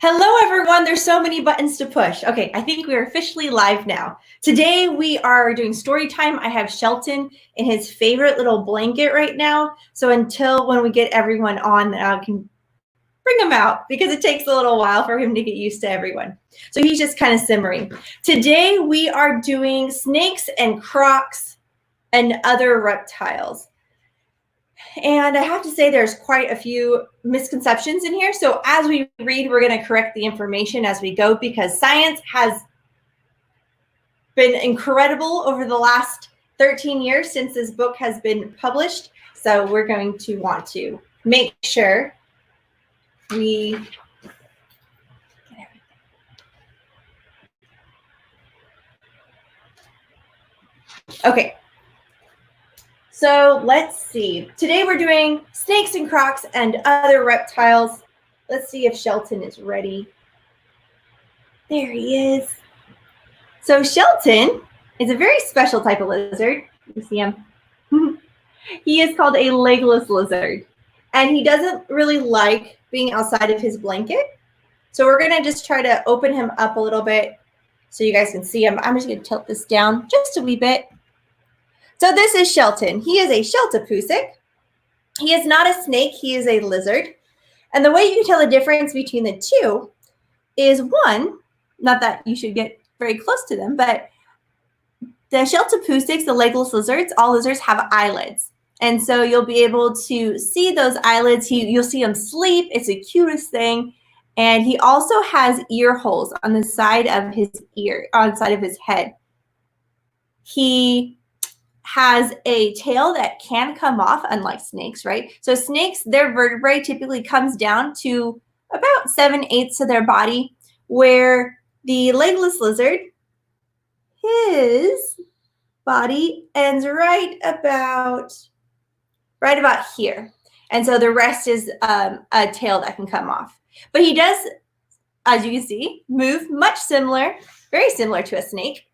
Hello, everyone. There's so many buttons to push. Okay, I think we're officially live now. Today we are doing story time. I have Shelton in his favorite little blanket right now. So until when we get everyone on, I can bring him out because it takes a little while for him to get used to everyone. So he's just kind of simmering. Today we are doing snakes and crocs and other reptiles. And I have to say there's quite a few misconceptions in here. So as we read, we're going to correct the information as we go because science has been incredible over the last 13 years since this book has been published. So we're going to want to make sure we get everything. Okay. So let's see. Today we're doing snakes and crocs and other reptiles. Let's see if Shelton is ready. There he is. So Shelton is a very special type of lizard. You see him? He is called a legless lizard. And he doesn't really like being outside of his blanket. So we're going to just try to open him up a little bit so you guys can see him. I'm just going to tilt this down just a wee bit. So this is Shelton. He is a scheltopusik. He is not a snake. He is a lizard. And the way you can tell the difference between the two is one, not that you should get very close to them, but the scheltopusiks, the legless lizards, all lizards have eyelids. And so you'll be able to see those eyelids. You'll see him sleep. It's the cutest thing. And he also has ear holes on the side of his ear, on the side of his head. He has a tail that can come off, unlike snakes, right? So snakes, their vertebrae typically comes down to about 7/8 of their body, where the legless lizard, his body ends right about here. And so the rest is a tail that can come off. But he does, as you can see, move much similar, very similar to a snake.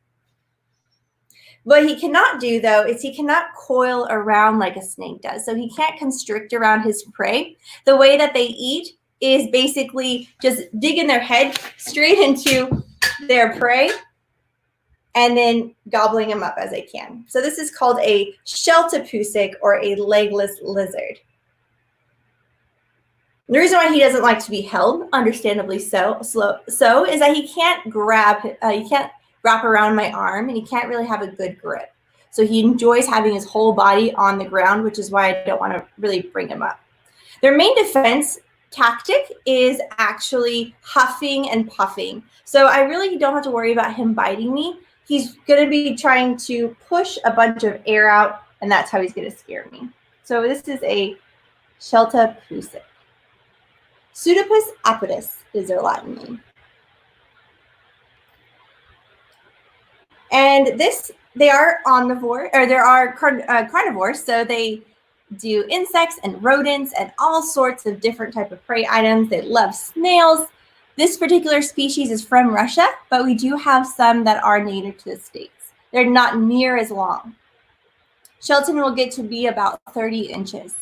What he cannot do, though, is he cannot coil around like a snake does. So he can't constrict around his prey. The way that they eat is basically just digging their head straight into their prey and then gobbling them up as they can. So this is called a scheltopusik or a legless lizard. The reason why he doesn't like to be held, understandably so, is that he can't wrap around my arm, and he can't really have a good grip. So he enjoys having his whole body on the ground, which is why I don't want to really bring him up. Their main defense tactic is actually huffing and puffing. So I really don't have to worry about him biting me. He's going to be trying to push a bunch of air out, and that's how he's going to scare me. So this is a scheltopusik. Pseudopus apodus is their Latin name. And they are omnivore, or there are carnivores, so they do insects and rodents and all sorts of different type of prey items. They love snails. This particular species is from Russia, but we do have some that are native to the States. They're not near as long. Shelton will get to be about 30 inches.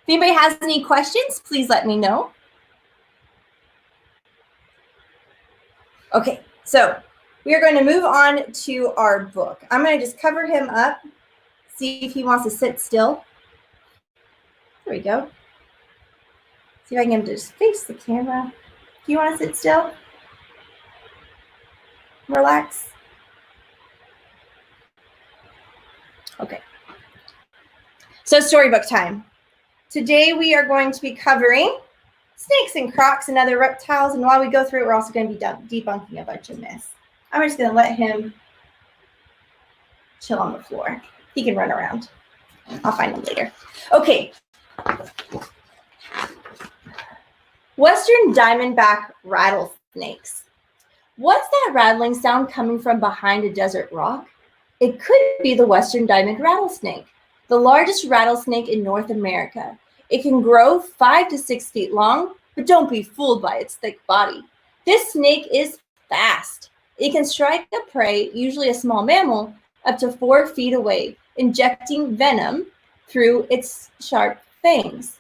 If anybody has any questions, please let me know. Okay, so we are going to move on to our book. I'm going to just cover him up, see if he wants to sit still. There we go. See if I can get him to just face the camera. Do you want to sit still? Relax. Okay. So storybook time. Today we are going to be covering snakes and crocs and other reptiles. And while we go through it, we're also going to be debunking a bunch of myths. I'm just going to let him chill on the floor. He can run around. I'll find him later. Okay. Western diamondback rattlesnakes. What's that rattling sound coming from behind a desert rock? It could be the Western diamond rattlesnake, the largest rattlesnake in North America. It can grow 5 to 6 feet long, but don't be fooled by its thick body. This snake is fast. It can strike a prey, usually a small mammal, up to 4 feet away, injecting venom through its sharp fangs.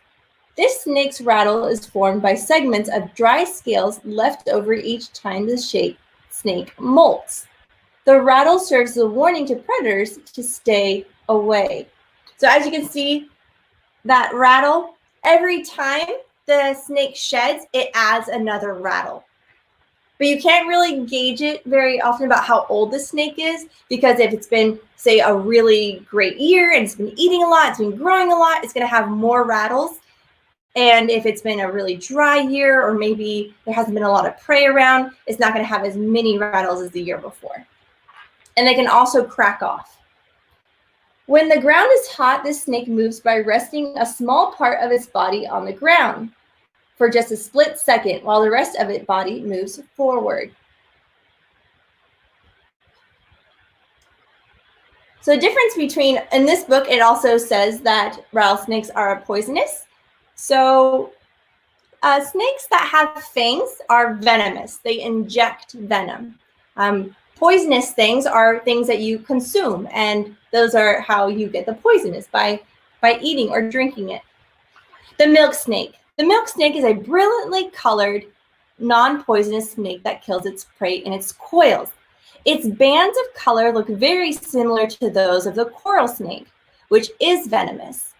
This snake's rattle is formed by segments of dry scales left over each time the snake molts. The rattle serves as a warning to predators to stay away. So as you can see, that rattle, every time the snake sheds, it adds another rattle. But you can't really gauge it very often about how old the snake is, because if it's been, say, a really great year and it's been eating a lot, it's been growing a lot, it's going to have more rattles. And if it's been a really dry year, or maybe there hasn't been a lot of prey around, it's not going to have as many rattles as the year before. And they can also crack off. When the ground is hot, this snake moves by resting a small part of its body on the ground for just a split second, while the rest of its body moves forward. So the difference between, in this book, it also says that rattlesnakes are poisonous. So snakes that have fangs are venomous. They inject venom. Poisonous things are things that you consume, and those are how you get the poisonous, by eating or drinking it. The milk snake. The milk snake is a brilliantly colored, non-poisonous snake that kills its prey in its coils. Its bands of color look very similar to those of the coral snake, which is venomous.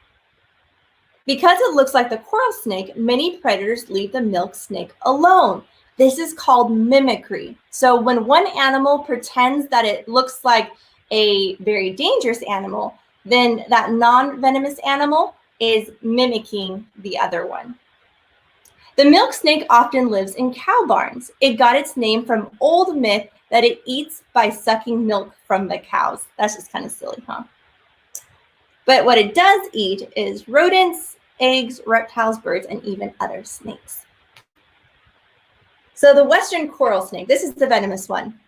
Because it looks like the coral snake, many predators leave the milk snake alone. This is called mimicry. So when one animal pretends that it looks like a very dangerous animal, then that non-venomous animal is mimicking the other one. The milk snake often lives in cow barns. It got its name from old myth that it eats by sucking milk from the cows. That's just kind of silly, huh? But what it does eat is rodents, eggs, reptiles, birds, and even other snakes. So the western coral snake, this is the venomous one.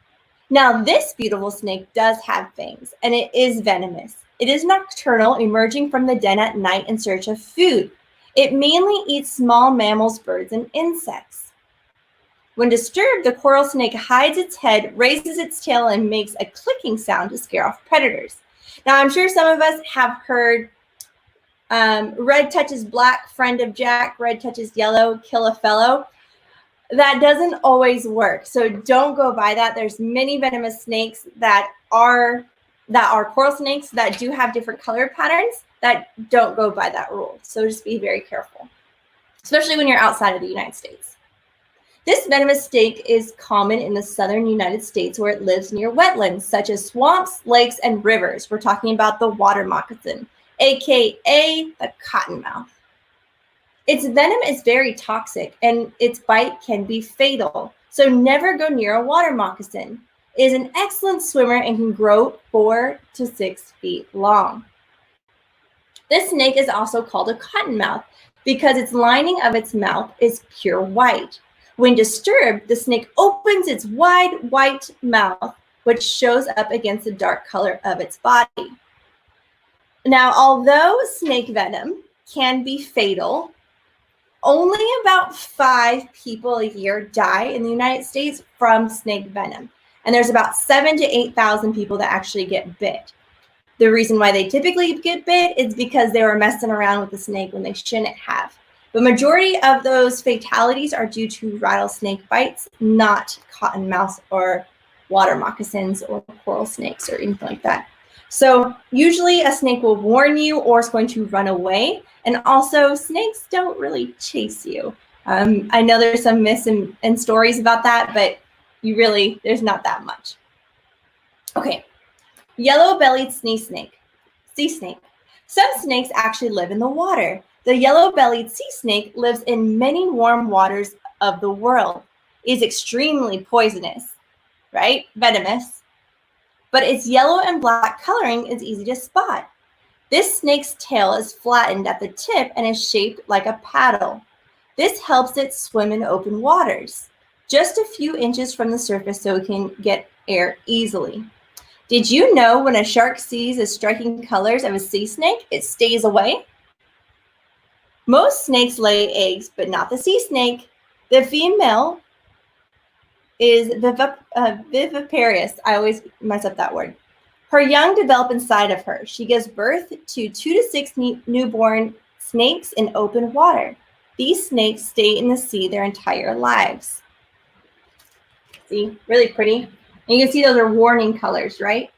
Now this beautiful snake does have fangs, and it is venomous. It is nocturnal, emerging from the den at night in search of food. It mainly eats small mammals, birds, and insects. When disturbed, the coral snake hides its head, raises its tail, and makes a clicking sound to scare off predators. Now, I'm sure some of us have heard red touches black, friend of Jack, red touches yellow, kill a fellow. That doesn't always work, so don't go by that. There's many venomous snakes that are coral snakes that do have different color patterns that don't go by that rule. So just be very careful, especially when you're outside of the United States. This venomous snake is common in the southern United States, where it lives near wetlands such as swamps, lakes, and rivers. We're talking about the water moccasin, aka the cottonmouth. Its venom is very toxic, and its bite can be fatal. So never go near a water moccasin. It is an excellent swimmer and can grow 4 to 6 feet long. This snake is also called a cottonmouth because its lining of its mouth is pure white. When disturbed, the snake opens its wide white mouth, which shows up against the dark color of its body. Now, although snake venom can be fatal, only about 5 people a year die in the United States from snake venom. And there's about 7,000 to 8,000 people that actually get bit. The reason why they typically get bit is because they were messing around with the snake when they shouldn't have. The majority of those fatalities are due to rattlesnake bites, not cottonmouths or water moccasins or coral snakes or anything like that. So usually a snake will warn you or is going to run away. And also snakes don't really chase you. I know there's some myths and stories about that, but there's not that much. Okay. Yellow-bellied sea snake. Some snakes actually live in the water. The yellow-bellied sea snake lives in many warm waters of the world. It is extremely poisonous, right? Venomous. But its yellow and black coloring is easy to spot. This snake's tail is flattened at the tip and is shaped like a paddle. This helps it swim in open waters, just a few inches from the surface so it can get air easily. Did you know when a shark sees the striking colors of a sea snake, it stays away? Most snakes lay eggs, but not the sea snake. The female is viviparous. I always mess up that word. Her young develop inside of her. She gives birth to 2 to 6 newborn snakes in open water. These snakes stay in the sea their entire lives. See, really pretty. And you can see those are warning colors, right?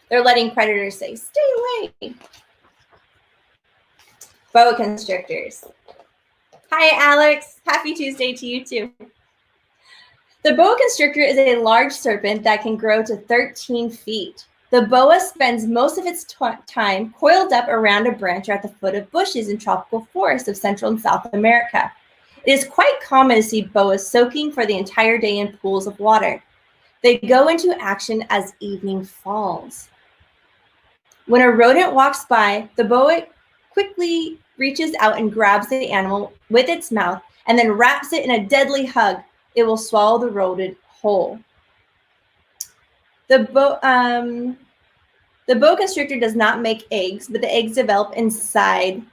They're letting predators say, stay away. Boa constrictors. Hi, Alex. Happy Tuesday to you too. The boa constrictor is a large serpent that can grow to 13 feet. The boa spends most of its time coiled up around a branch or at the foot of bushes in tropical forests of Central and South America. It is quite common to see boas soaking for the entire day in pools of water. They go into action as evening falls. When a rodent walks by, the boa quickly reaches out and grabs the animal with its mouth and then wraps it in a deadly hug. It will swallow the rodent whole. The boa constrictor does not make eggs, but the eggs develop inside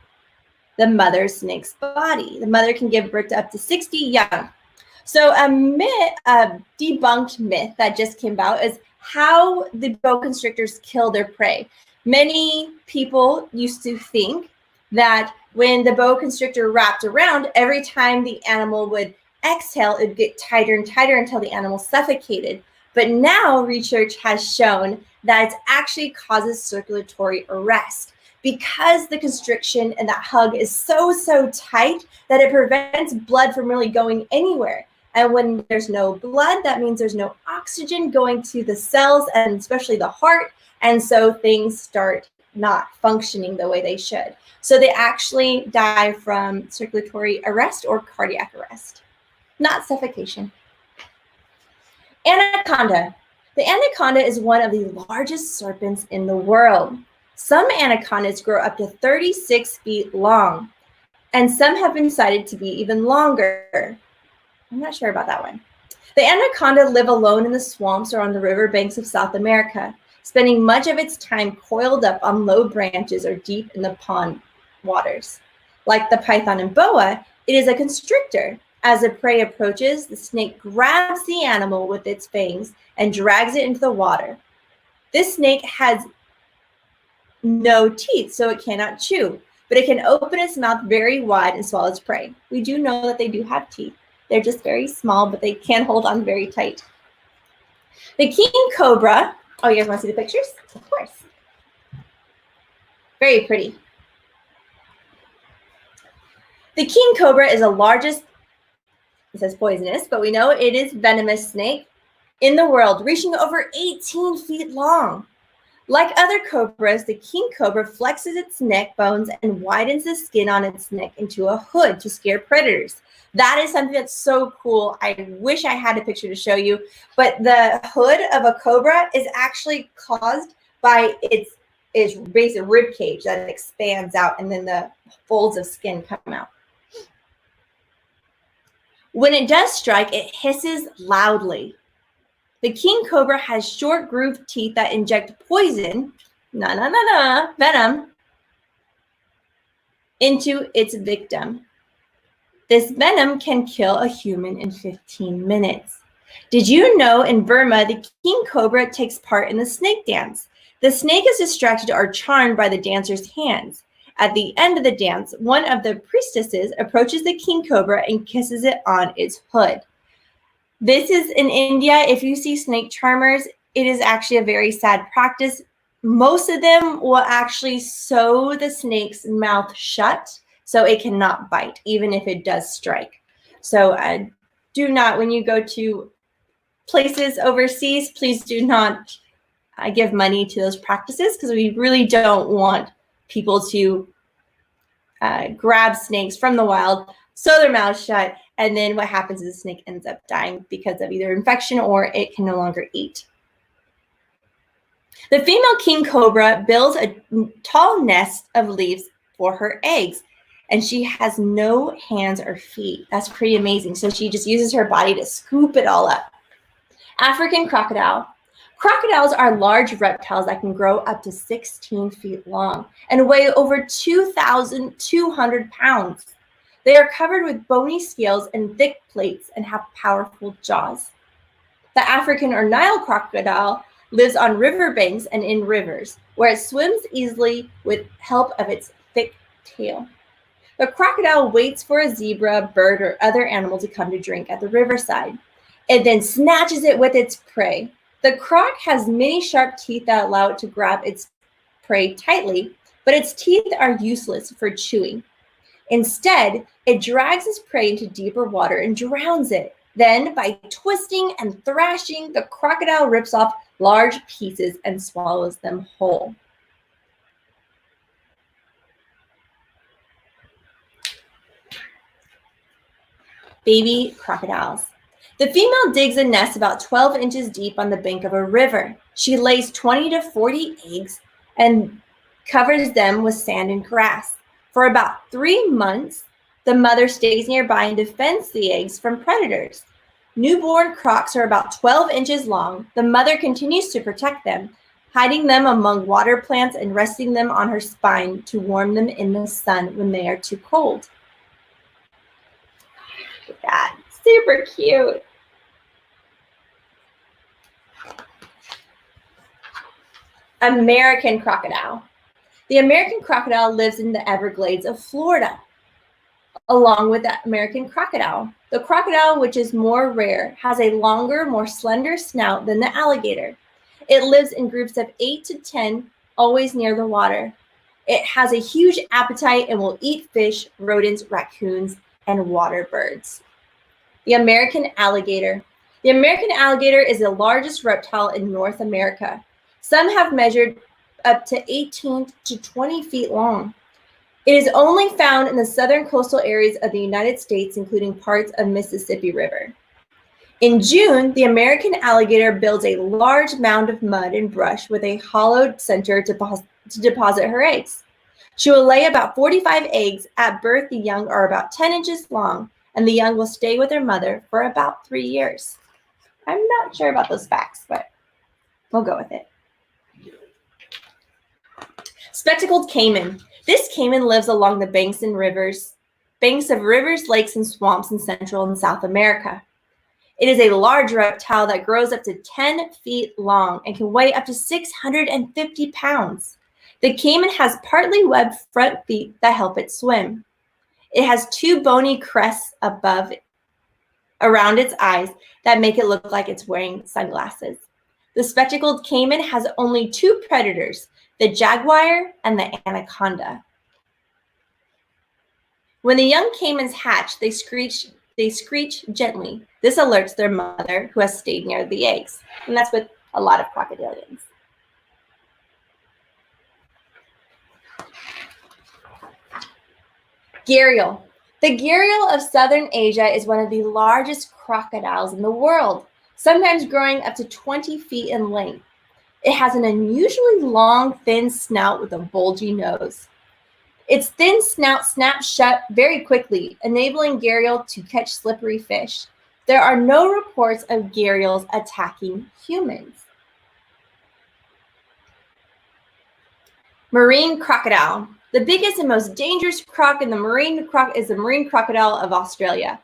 the mother snake's body. The mother can give birth to up to 60 young. So a debunked myth that just came out is how the boa constrictors kill their prey. Many people used to think that when the boa constrictor wrapped around, every time the animal would exhale, it would get tighter and tighter until the animal suffocated. But now research has shown that it actually causes circulatory arrest because the constriction and that hug is so tight that it prevents blood from really going anywhere. And when there's no blood, that means there's no oxygen going to the cells and especially the heart. And so things start not functioning the way they should. So they actually die from circulatory arrest or cardiac arrest, not suffocation. Anaconda. The anaconda is one of the largest serpents in the world. Some anacondas grow up to 36 feet long, and some have been cited to be even longer. I'm not sure about that one. The anaconda live alone in the swamps or on the river banks of South America, spending much of its time coiled up on low branches or deep in the pond waters. Like the python and boa, it is a constrictor. As the prey approaches, the snake grabs the animal with its fangs and drags it into the water. This snake has no teeth, so it cannot chew, but it can open its mouth very wide and swallow its prey. We do know that they do have teeth. They're just very small, but they can hold on very tight. The king cobra. Oh, you guys want to see the pictures? Of course. Very pretty. The king cobra is the largest, it says poisonous, but we know it is venomous snake in the world, reaching over 18 feet long. Like other cobras, the king cobra flexes its neck bones and widens the skin on its neck into a hood to scare predators. That is something that's so cool. I wish I had a picture to show you, but the hood of a cobra is actually caused by its basic rib cage that expands out and then the folds of skin come out. When it does strike, it hisses loudly. The king cobra has short grooved teeth that inject poison, venom, into its victim. This venom can kill a human in 15 minutes. Did you know in Burma, the king cobra takes part in the snake dance? The snake is distracted or charmed by the dancer's hands. At the end of the dance, one of the priestesses approaches the king cobra and kisses it on its hood. This is in India. If you see snake charmers, it is actually a very sad practice. Most of them will actually sew the snake's mouth shut so it cannot bite, even if it does strike. So do not, when you go to places overseas, please do not give money to those practices because we really don't want people to grab snakes from the wild, sew their mouths shut, and then what happens is the snake ends up dying because of either infection or it can no longer eat. The female king cobra builds a tall nest of leaves for her eggs, and she has no hands or feet. That's pretty amazing. So she just uses her body to scoop it all up. African crocodile. Crocodiles are large reptiles that can grow up to 16 feet long and weigh over 2,200 pounds. They are covered with bony scales and thick plates and have powerful jaws. The African or Nile crocodile lives on riverbanks and in rivers, where it swims easily with help of its thick tail. The crocodile waits for a zebra, bird, or other animal to come to drink at the riverside. It then snatches it with its prey. The croc has many sharp teeth that allow it to grab its prey tightly, but its teeth are useless for chewing. Instead, it drags its prey into deeper water and drowns it. Then, by twisting and thrashing, the crocodile rips off large pieces and swallows them whole. Baby crocodiles. The female digs a nest about 12 inches deep on the bank of a river. She lays 20 to 40 eggs and covers them with sand and grass. For about 3 months, the mother stays nearby and defends the eggs from predators. Newborn crocs are about 12 inches long. The mother continues to protect them, hiding them among water plants and resting them on her spine to warm them in the sun when they are too cold. Look at that. Super cute. American crocodile. The American crocodile lives in the Everglades of Florida, along with the American crocodile. The crocodile, which is more rare, has a longer, more slender snout than the alligator. It lives in groups of 8 to 10, always near the water. It has a huge appetite and will eat fish, rodents, raccoons, and water birds. The American alligator. The American alligator is the largest reptile in North America. Some have measured up to 18 to 20 feet long. It is only found in the southern coastal areas of the United States, including parts of Mississippi River. In June, the American alligator builds a large mound of mud and brush with a hollowed center to deposit her eggs. She will lay about 45 eggs. At birth, the young are about 10 inches long, and the young will stay with their mother for about 3 years. I'm not sure about those facts, but we'll go with it. Spectacled caiman. This caiman lives along the banks of rivers, lakes, and swamps in Central and South America. It is a large reptile that grows up to 10 feet long and can weigh up to 650 pounds. The caiman has partly webbed front feet that help it swim. It has 2 bony crests around its eyes that make it look like it's wearing sunglasses. The spectacled caiman has only 2 predators, the jaguar and the anaconda. When the young caimans hatch, they screech gently. This alerts their mother, who has stayed near the eggs. And that's with a lot of crocodilians. Gharial. The gharial of southern Asia is one of the largest crocodiles in the world, sometimes growing up to 20 feet in length. It has an unusually long, thin snout with a bulgy nose. Its thin snout snaps shut very quickly, enabling gharial to catch slippery fish. There are no reports of gharials attacking humans. Marine crocodile. The biggest and most dangerous croc is the marine crocodile of Australia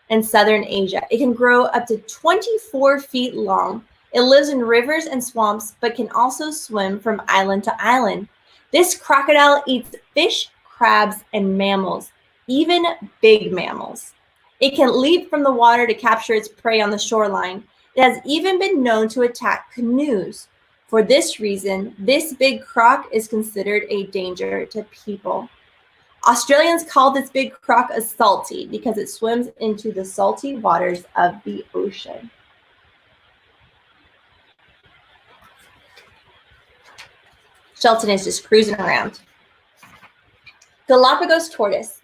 and southern Asia. It can grow up to 24 feet long. It lives in rivers and swamps, but can also swim from island to island. This crocodile eats fish, crabs, and mammals, even big mammals. It can leap from the water to capture its prey on the shoreline. It has even been known to attack canoes. For this reason, this big croc is considered a danger to people. Australians call this big croc a salty because it swims into the salty waters of the ocean. Shelton is just cruising around. Galapagos tortoise.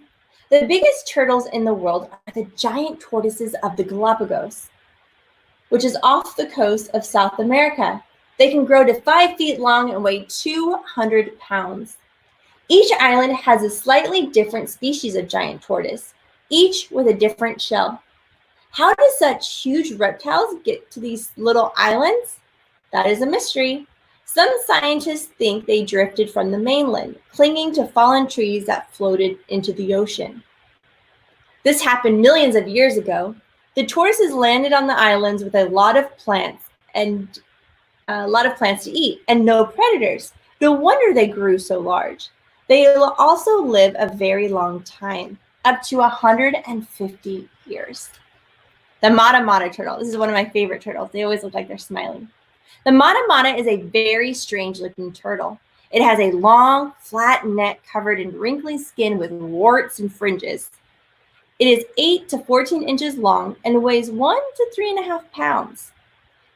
The biggest turtles in the world are the giant tortoises of the Galapagos, which is off the coast of South America. They can grow to 5 feet long and weigh 200 pounds. Each island has a slightly different species of giant tortoise, each with a different shell. How do such huge reptiles get to these little islands? That is a mystery. Some scientists think they drifted from the mainland, clinging to fallen trees that floated into the ocean. This happened millions of years ago. The tortoises landed on the islands with a lot of plants to eat and no predators. No wonder they grew so large. They will also live a very long time, up to 150 years. The mata mata turtle. This is one of my favorite turtles. They always look like they're smiling. The mata mata is a very strange looking turtle. It has a long, flat neck covered in wrinkly skin with warts and fringes. It is 8 to 14 inches long and weighs 1 to 3.5 pounds.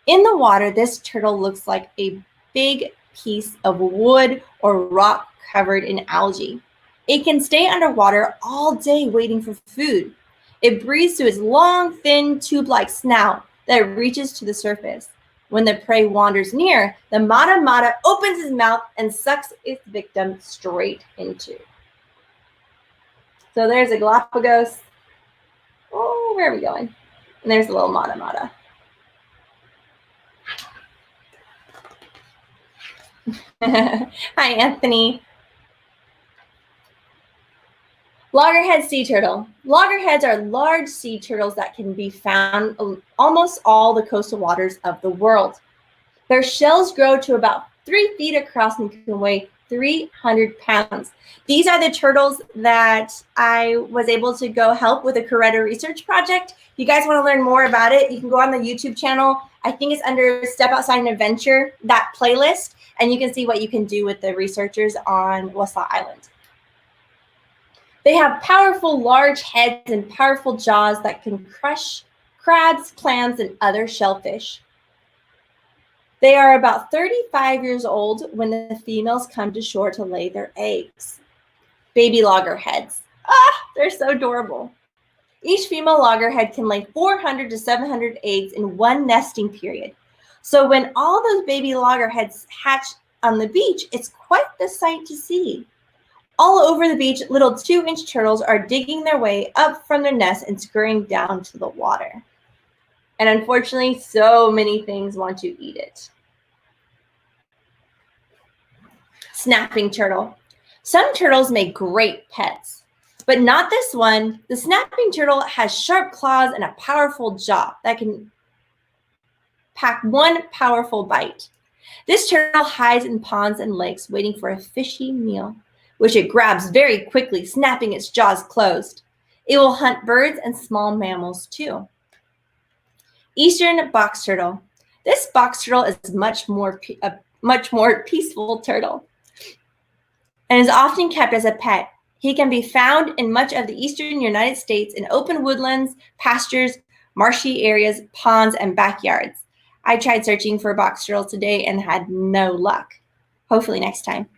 In the water, this turtle looks like a big piece of wood or rock covered in algae. It can stay underwater all day waiting for food. It breathes through its long, thin, tube-like snout that reaches to the surface. When the prey wanders near, the mata mata opens his mouth and sucks its victim straight into. So there's a Galapagos. Oh, where are we going? And there's a little mata mata. Hi, Anthony. Loggerhead sea turtle. Loggerheads are large sea turtles that can be found in almost all the coastal waters of the world. Their shells grow to about 3 feet across and can weigh 300 pounds. These are the turtles that I was able to go help with a Coretta research project. If you guys want to learn more about it, you can go on the YouTube channel. I think it's under Step Outside and Adventure, that playlist, and you can see what you can do with the researchers on Wassaw Island. They have powerful large heads and powerful jaws that can crush crabs, clams, and other shellfish. They are about 35 years old when the females come to shore to lay their eggs. Baby loggerheads. They're so adorable. Each female loggerhead can lay 400 to 700 eggs in one nesting period. So when all those baby loggerheads hatch on the beach, it's quite the sight to see. All over the beach, little 2-inch turtles are digging their way up from their nest and scurrying down to the water. And unfortunately, so many things want to eat it. Snapping turtle. Some turtles make great pets, but not this one. The snapping turtle has sharp claws and a powerful jaw that can pack one powerful bite. This turtle hides in ponds and lakes waiting for a fishy meal, which it grabs very quickly, snapping its jaws closed. It will hunt birds and small mammals too. Eastern box turtle. This box turtle is a much more peaceful turtle and is often kept as a pet. He can be found in much of the eastern United States in open woodlands, pastures, marshy areas, ponds, and backyards. I tried searching for box turtles today and had no luck. Hopefully next time.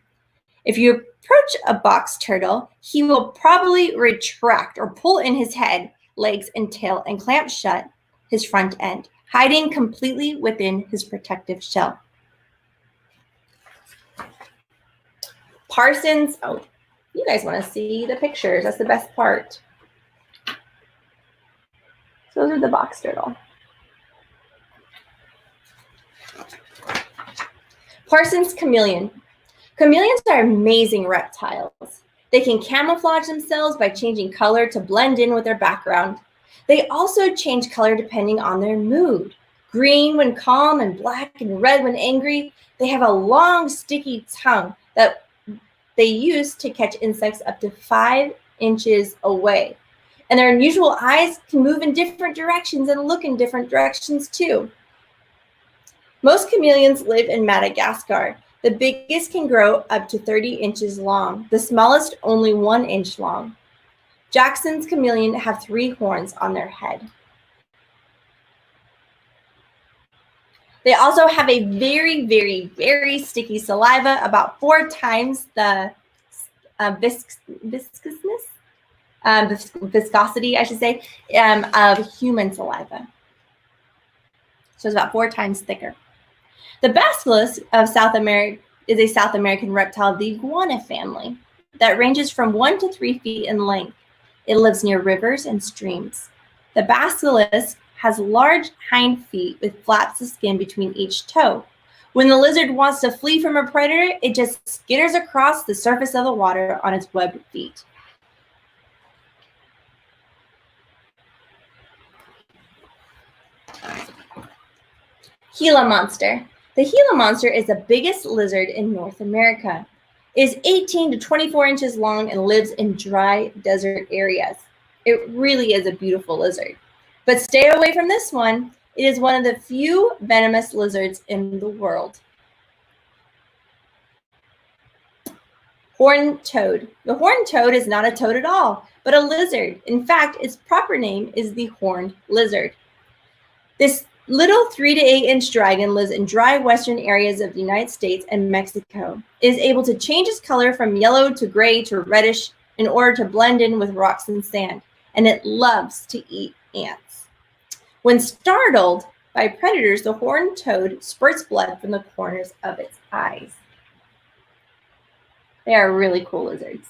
If you approach a box turtle, he will probably retract or pull in his head, legs, and tail and clamp shut his front end, hiding completely within his protective shell. Parsons, oh, you guys want to see the pictures. That's the best part. So those are the box turtle. Parsons chameleon. Chameleons are amazing reptiles. They can camouflage themselves by changing color to blend in with their background. They also change color depending on their mood. Green when calm and black and red when angry. They have a long, sticky tongue that they use to catch insects up to 5 inches away. And their unusual eyes can move in different directions and look in different directions too. Most chameleons live in Madagascar. The biggest can grow up to 30 inches long, the smallest only 1 inch long. Jackson's chameleon have 3 horns on their head. They also have a very, very, very sticky saliva, about 4 times the viscosity, I should say, of human saliva. So it's about 4 times thicker. The basilisk of South America is a South American reptile of the iguana family that ranges from 1 to 3 feet in length. It lives near rivers and streams. The basilisk has large hind feet with flaps of skin between each toe. When the lizard wants to flee from a predator, it just skitters across the surface of the water on its webbed feet. Gila monster. The Gila monster is the biggest lizard in North America. It is 18 to 24 inches long and lives in dry desert areas. It really is a beautiful lizard. But stay away from this one. It is one of the few venomous lizards in the world. Horned toad. The horned toad is not a toad at all, but a lizard. In fact, its proper name is the horned lizard. This little 3 to 8 inch dragon lives in dry western areas of the United States and Mexico. It is able to change its color from yellow to gray to reddish in order to blend in with rocks and sand, and it loves to eat ants. When startled by predators, the horned toad spurts blood from the corners of its eyes. They are really cool lizards.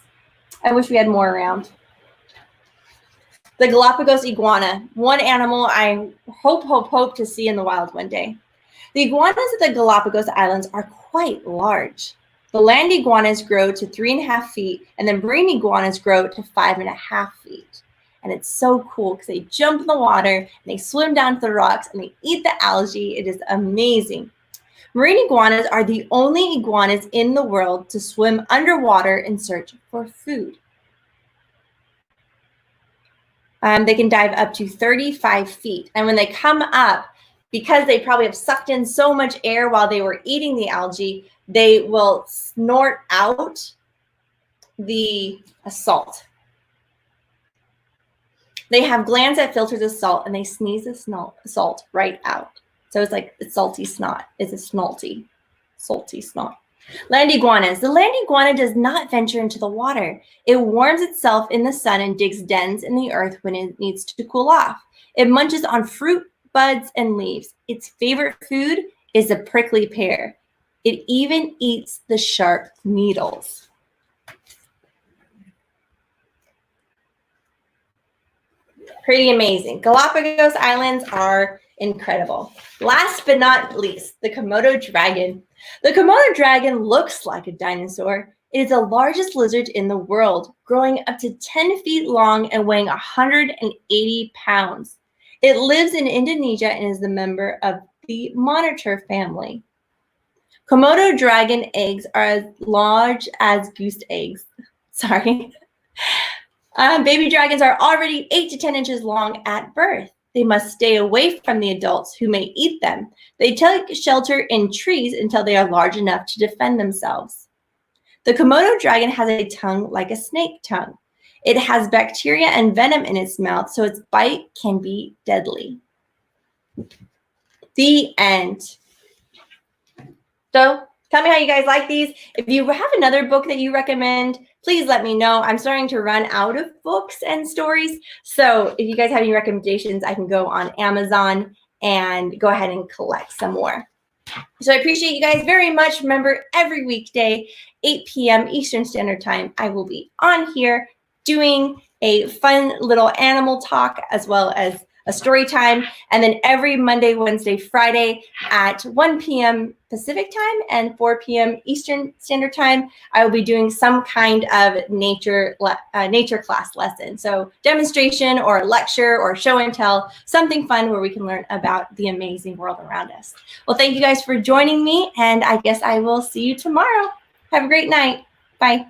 I wish we had more around. The Galapagos iguana, one animal I hope to see in the wild one day. The iguanas at the Galapagos Islands are quite large. The land iguanas grow to 3.5 feet, and the marine iguanas grow to 5.5 feet. And it's so cool because they jump in the water, and they swim down to the rocks, and they eat the algae. It is amazing. Marine iguanas are the only iguanas in the world to swim underwater in search for food. They can dive up to 35 feet. And when they come up, because they probably have sucked in so much air while they were eating the algae, they will snort out the salt. They have glands that filter the salt, and they sneeze the salt right out. So it's like a salty snot. It's a salty snot. Land iguanas. The land iguana does not venture into the water. It warms itself in the sun and digs dens in the earth when it needs to cool off. It munches on fruit, buds, and leaves. Its favorite food is the prickly pear. It even eats the sharp needles. Pretty amazing. Galapagos Islands are incredible. Last but not least, the Komodo dragon. The Komodo dragon looks like a dinosaur. It is the largest lizard in the world, growing up to 10 feet long and weighing 180 pounds. It lives in Indonesia and is a member of the monitor family. Komodo dragon eggs are as large as goose eggs. Sorry. Baby dragons are already 8 to 10 inches long at birth. They must stay away from the adults who may eat them. They take shelter in trees until they are large enough to defend themselves. The Komodo dragon has a tongue like a snake tongue. It has bacteria and venom in its mouth, so its bite can be deadly. The end. So tell me how you guys like these. If you have another book that you recommend, please let me know. I'm starting to run out of books and stories. So if you guys have any recommendations, I can go on Amazon and go ahead and collect some more. So I appreciate you guys very much. Remember, every weekday, 8 p.m. Eastern Standard Time, I will be on here doing a fun little animal talk as well as a story time. And then every Monday, Wednesday, Friday at 1 p.m. Pacific time and 4 p.m. Eastern Standard Time, I will be doing some kind of nature class lesson. So demonstration or lecture or show and tell, something fun where we can learn about the amazing world around us. Well, thank you guys for joining me, and I guess I will see you tomorrow. Have a great night. Bye.